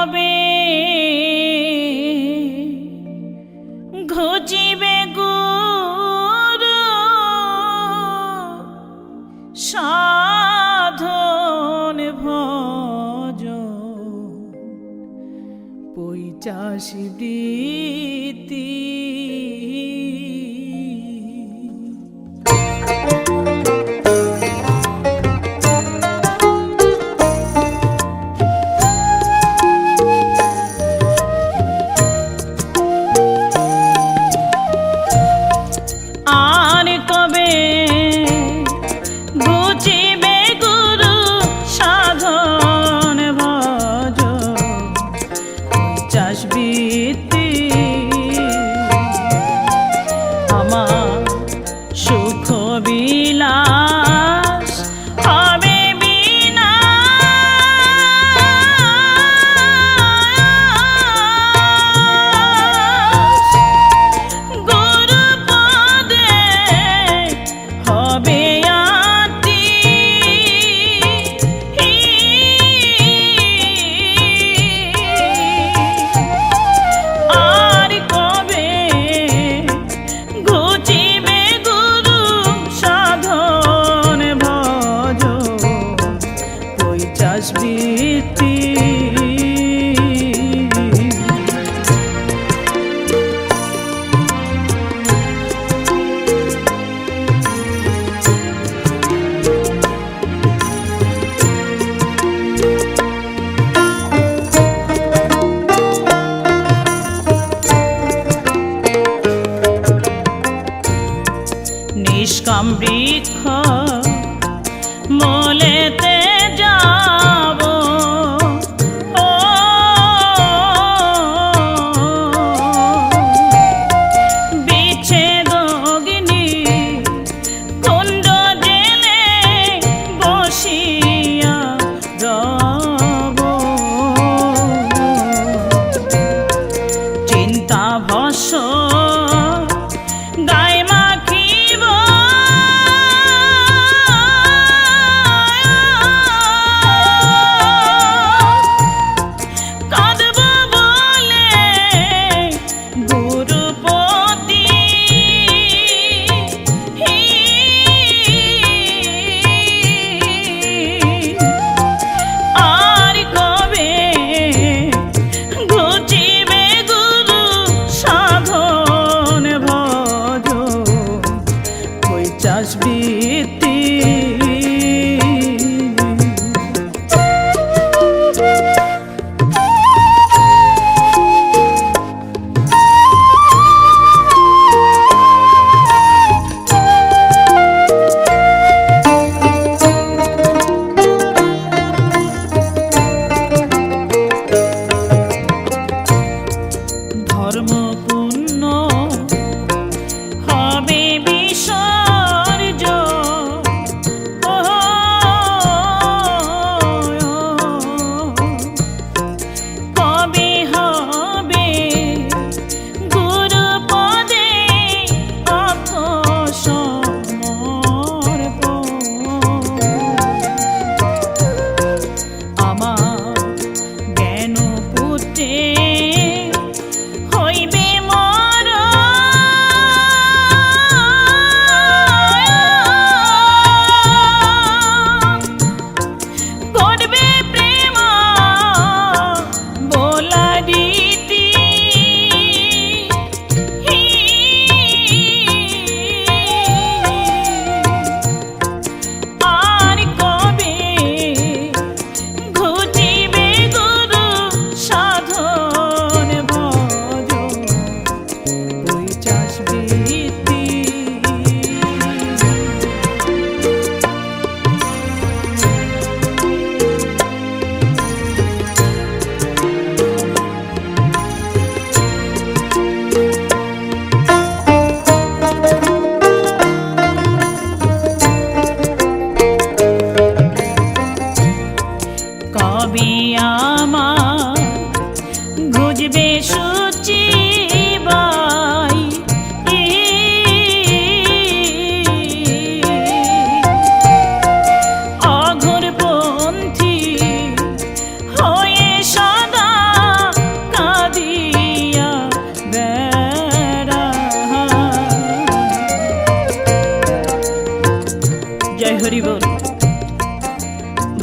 কবে ঘুচিবে গুরু সাধন ভজন পৈচাসী বৃত্তি নিষ্কাম বৃক্ষ মলেতে যাব বিচ্ছেদ অগ্নি কুণ্ড জেলে বসিয়া রব চিন্তা ভস্ম গায়ে মাখিব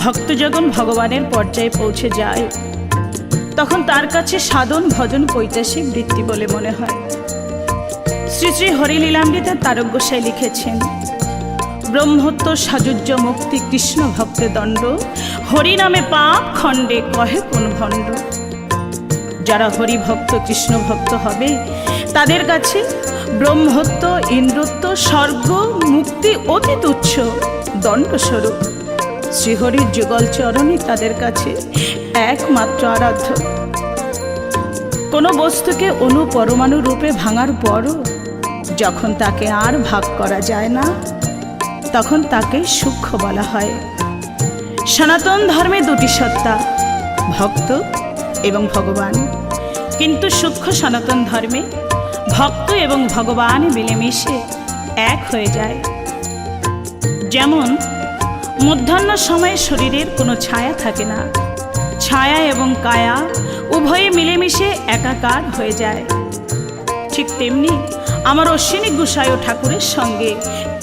ভক্ত যখন ভগবানের পর্যায়ে পৌঁছে যায় তখন তার কাছে সাধন ভজন পৈশাসিক বৃত্তি বলে মনে হয়। শ্রী শ্রী হরিলীলামৃতে তারক গোসাই লিখেছেন, ব্রহ্মত্ব সাযুজ্য মুক্তি কৃষ্ণ ভক্তে দণ্ড, হরি নামে পাপ খণ্ডে কহে কোন ভণ্ড। যারা হরিভক্ত কৃষ্ণ ভক্ত হবে তাদের কাছে ব্রহ্মত্ব ইন্দ্রত্ব স্বর্গ মুক্তি অতি তুচ্ছ দণ্ডস্বরূপ। শ্রীহরির যুগল চরণই তাদের কাছে একমাত্র আরাধ্য। কোনো বস্তুকে অণু পরমাণু রূপে ভাঙার পরও যখন তাকে আর ভাগ করা যায় না তখন তাকে সূক্ষ্ম বলা হয়। সনাতন ধর্মে দুটি সত্তা, ভক্ত এবং ভগবান, কিন্তু সূক্ষ্ম সনাতন ধর্মে ভক্ত এবং ভগবান মিলেমিশে এক হয়ে যায়। যেমন মধ্যাহ্ন সময়ে শরীরের কোনো ছায়া থাকে না, ছায়া এবং কায়া উভয়ে মিলেমিশে একাকার হয়ে যায়। ঠিক তেমনি আমার অশ্বিনী গোসাই ও ঠাকুরের সঙ্গে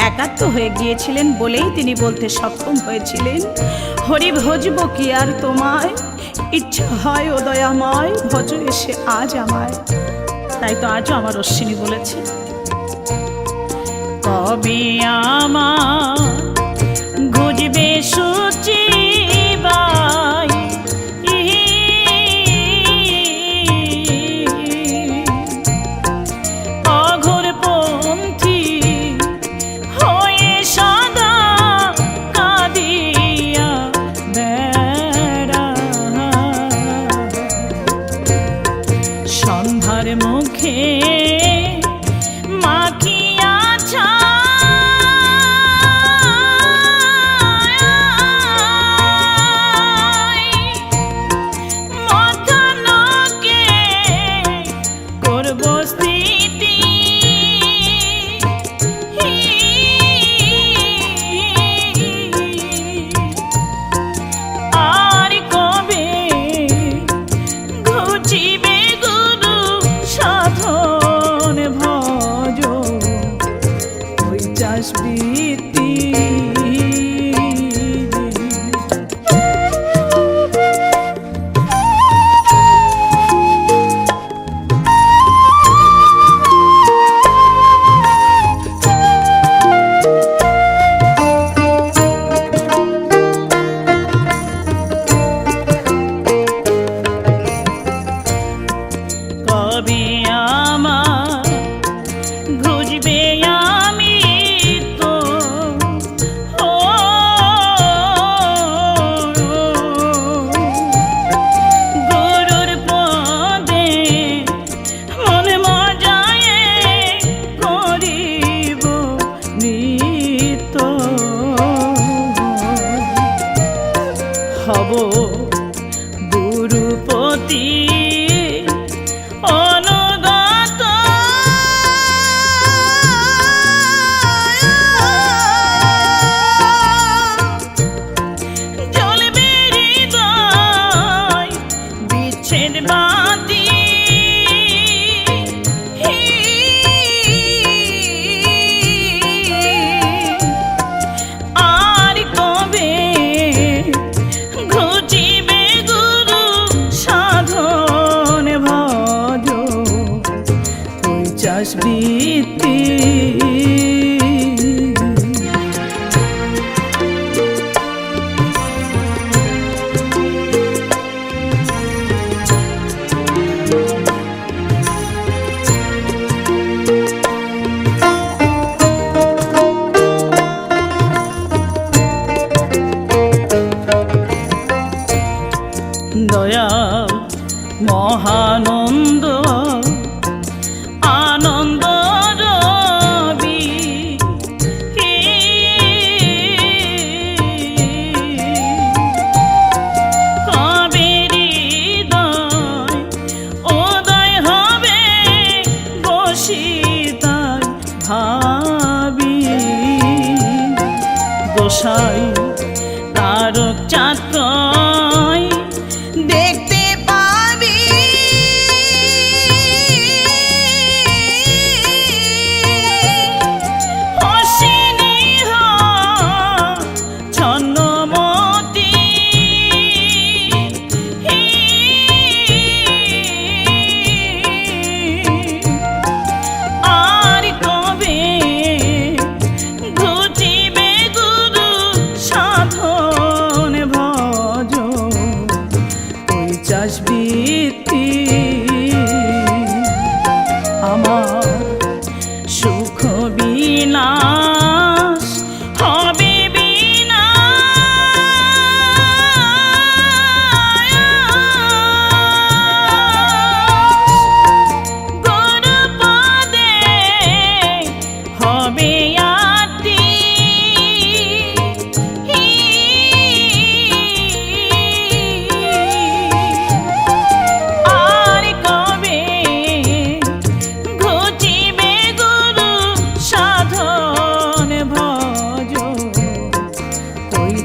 একাত্ম হয়ে গিয়েছিলেন বলেই তিনি বলতে সক্ষম হয়েছিলেন, হরি ভজব কি আর তোমায়, ইচ্ছা হয় ও দয়াময় ভজ এসে আজ আমায়। তাই তো আজও আমার অশ্বিনী বলেছে, কবে আমার গুজবে সুচি বাই, অঘোর পন্থী হয়ে সদা কাঁদিয়া বেড়া, সন্ধ্যার মুখে মাখিয়া মধ্যাহ্নকে করব স্থিতি, আর কবে ঘুচিবে গুরু সাধন ভজ পৈশাচ বৃত্তি। কবে আমার ঘুজবে আমি তো গুরুর পদে মনে মজায় করিব নিত, হব গুরুপতি অনুগত, জ্বলবে হৃদয় বিচ্ছেদ বাতি, আর কবে ঘুচিবে গুরু সাধন ভজ পৈশাচ বৃত্তি। দয়া মহানন্দ আনন্দ রবি, কবে হৃদয় উদয় হবে বসি তাই ভাবি, গোসাই তারক চাঁদ দেখতে পাবি, অশ্বিনী ছন্নমতি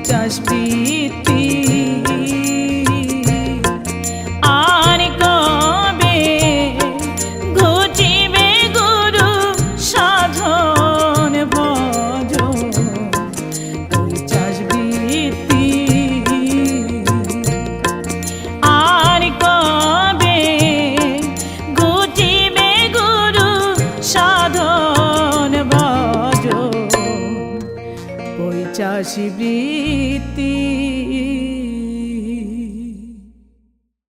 চাষ বৃত্তি